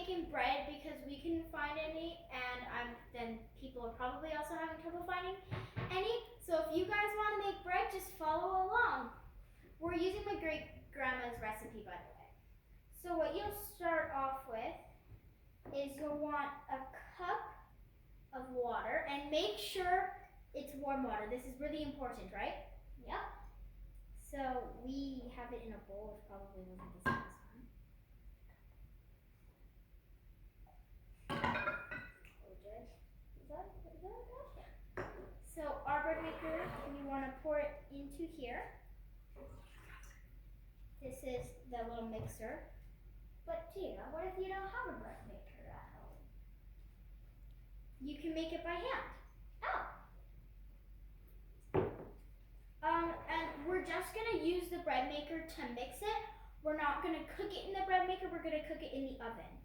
making bread because we couldn't find any, and then people are probably also having trouble finding any. So if you guys want to make bread, just follow along. We're using my great grandma's recipe, by the way. So what you'll start off with is you'll want a cup of water, and make sure it's warm water. This is really important, right? Yep. So we have it in a bowl, which probably wasn't the same this time. So our bread maker, we want to pour it into here. This is the little mixer. But Tina, what if you don't have a bread maker at home? You can make it by hand. Oh. And we're just gonna use the bread maker to mix it. We're not gonna cook it in the bread maker, we're gonna cook it in the oven.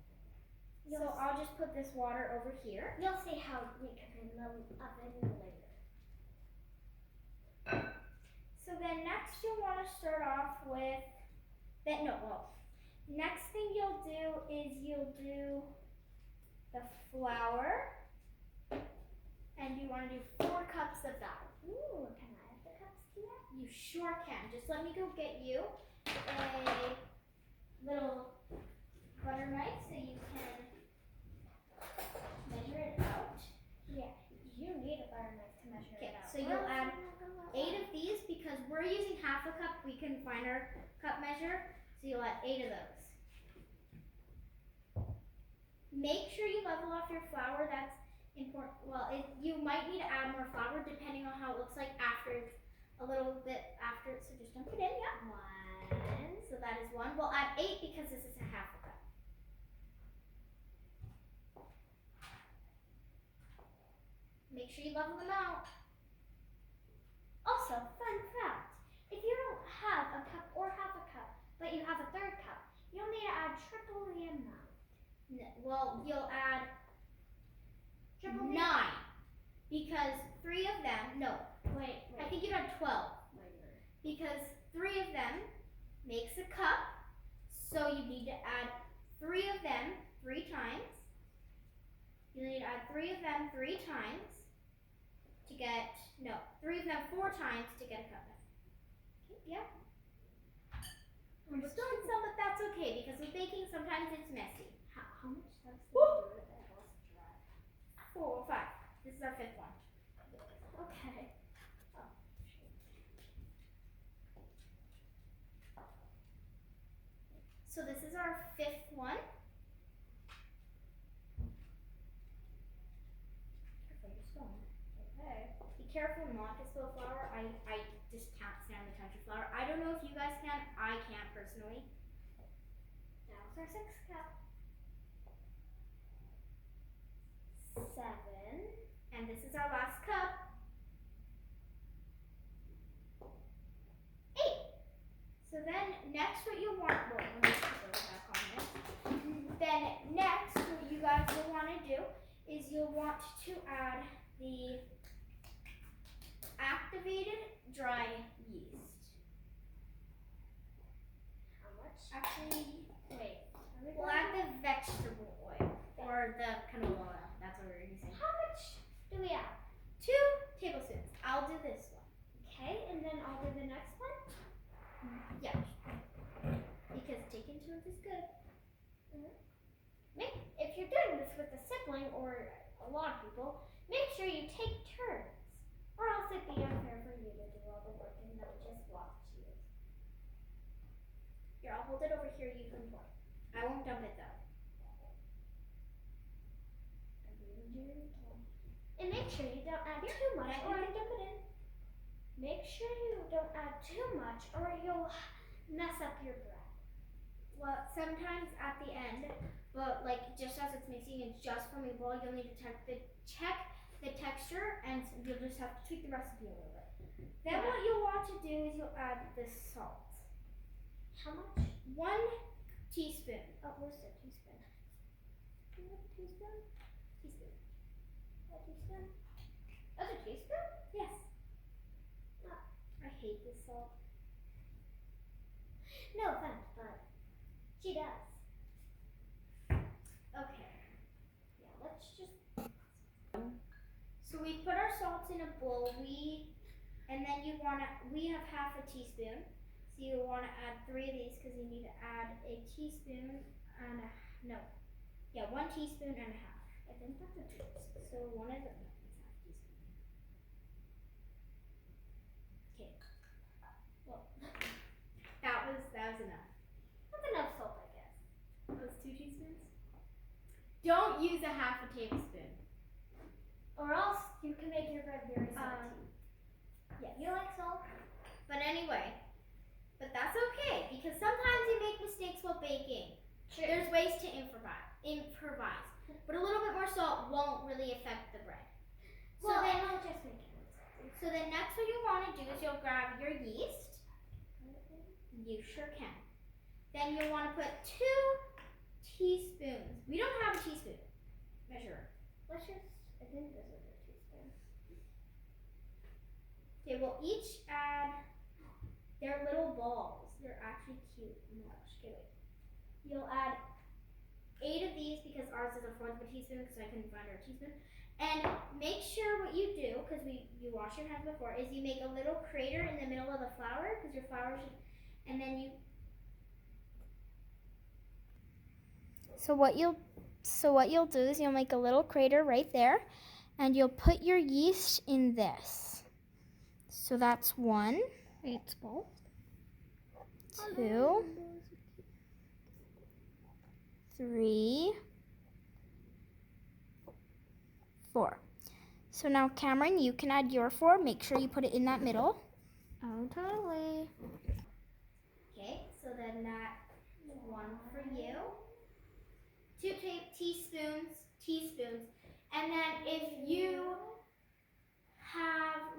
So I'll just put this water over here. You'll see how we cook it in the oven later. So then next you'll want to start off with, next thing you'll do is you'll do the flour. And you want to do 4 cups of that. Ooh, can I have the cups here? You sure can. Just let me go get you a little butter knife so you can measure it out. Yeah, you need a butter knife to measure it out. So you'll add 8 of these because we're using half a cup. We couldn't find our cup measure, so you'll add 8 of those. Make sure you level off your flour. That's important. Well, you might need to add more flour depending on how it looks like after, a little bit after. So just dump it in. Yeah. 1. So that is 1. We'll add 8 because this is a half a cup. Make sure you level them out. Also, fun fact, if you don't have a cup or half a cup, but you have a 3rd cup, you'll need to add triple the amount. Well, you'll add 9 because 3 of them, Wait. I think you had 12 because 3 of them makes a cup, so you need to add 3 of them 3 times. You need to add 3 of them 3 times to get, 3 of them 4 times to get a cup. Okay, yeah. We're still in some, but that's okay because with baking sometimes it's messy. How much steps do you do it that was dry? 4 or 5. This is our 5th one. Okay. So this is our 5th one. Careful, you're spilling. Okay. Be careful not to spill flour. I just can't stand the touch of flour. I don't know if you guys can. I can't personally. That was our 6th cup. 7. And this is our last cup. 8. So then next what you'll want, let me put those back on this. Then next what you guys will want to do is you'll want to add the activated dry yeast. How much? Actually, wait. We'll add the vegetable oil or the canola oil. That's what we're using. How much do we add? 2 tablespoons. I'll do this one. Okay, and then I'll do the next one? Yeah. Because taking turns is good. If you're doing this with a sibling or a lot of people, make sure you take turns. Or else it'd be unfair for you to do all the work and they'll just watch you. Here, I'll hold it over here. You can pour. I won't dump it though. And make sure you don't add too much or you can dump it in. Make sure you don't add too much or you'll mess up your bread. Well, sometimes at the end, but like just as it's mixing, it's just from a bowl. You'll need to check the texture, and you'll just have to tweak the recipe a little bit. Then what you'll want to do is you'll add the salt. How much? 1 teaspoon. Oh, where's the teaspoon? Do you want a teaspoon? Teaspoon. A teaspoon? That's a teaspoon? Yes. I hate this salt. No offense, but she does. and then we have half a teaspoon. So you want to add 3 of these because you need to add a teaspoon and a, 1 teaspoon and a half. I think that's a teaspoon. So one is it's half teaspoon. Okay. Well, that was enough. That's enough salt, I guess. That was 2 teaspoons. Don't use a half a tablespoon. Or else you can make your bread very salty. Yes. You like salt? But anyway, that's okay because sometimes you make mistakes while baking. Sure. There's ways to improvise. But a little bit more salt won't really affect the bread. Well, then I'll just make it. So then next what you want to do is you'll grab your yeast. You sure can. Then you'll want to put 2 teaspoons. We don't have a teaspoon measure. Let's just, I think this is a teaspoon. Okay, we'll each add, they're little balls. They're actually cute. Oh my gosh, okay, wait. You'll add 8 of these because ours is a 1/4 of a teaspoon because I couldn't find our teaspoon. And make sure what you do, because you wash your hands before, is you make a little crater in the middle of the flour because your flour should, and then you. So what you'll do is you'll make a little crater right there, and you'll put your yeast in this. So that's 1. 8 balls. 2, 3, 4. So now, Camryn, you can add your 4. Make sure you put it in that middle. Oh, totally. Okay, so then that's 1 for you. 2 teaspoons. And then if you have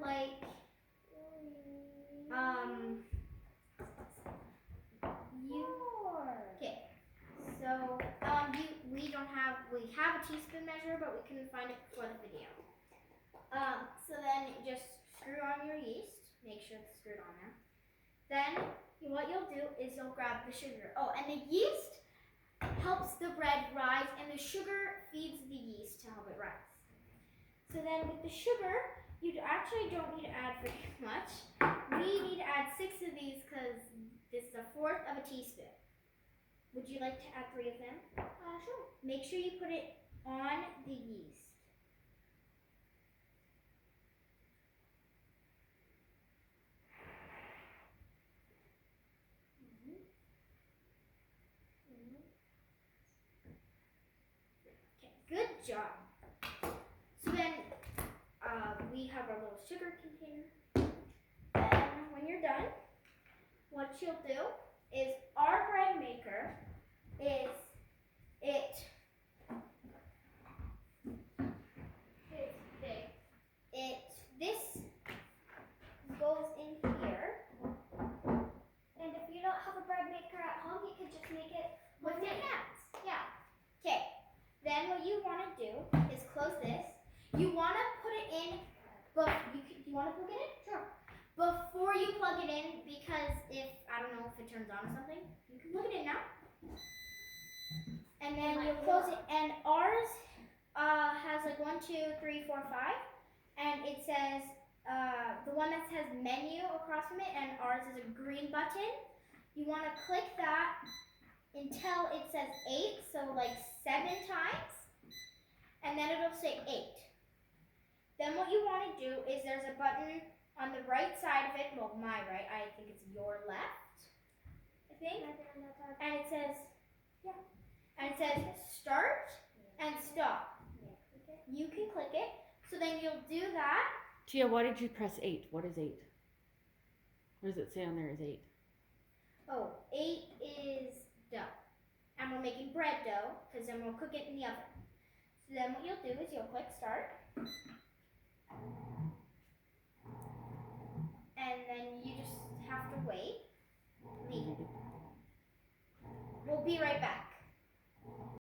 we have a teaspoon measure, but we couldn't find it before the video. So then just screw on your yeast. Make sure it's screwed on there. Then what you'll do is you'll grab the sugar. Oh, and the yeast helps the bread rise, and the sugar feeds the yeast to help it rise. So then with the sugar, you actually don't need to add very much. We need to add 6 of these because this is a 1/4 of a teaspoon. Would you like to add 3 of them? Sure. Make sure you put it on the yeast. Okay, good job. So then we have our little sugar container. And when you're done, what you'll do is our bread maker is this goes in here. And if you don't have a bread maker at home, you can just make it With your hands. Yeah. Okay. Then what you want to do is close this. You want to put it in, but you want to plug it in? Sure. Before you plug it in, because I don't know if it turns on or something, you can plug it in now. And then you close it. And ours has 1, 2, 3, 4, 5. And it says, the one that says menu across from it, and ours is a green button. You want to click that until it says 8, so 7 times, and then it'll say 8. Then what you want to do is there's a button on the right side of it, well my right, I think it's your left, I think, and it says, start and stop. You can click it, so then you'll do that. Gia, why did you press 8? What is 8? What does it say on there is 8? Oh, 8 is dough. And we're making bread dough, because then we'll cook it in the oven. So then what you'll do is you'll click start. And then you just have to wait. Leave it. We'll be right back.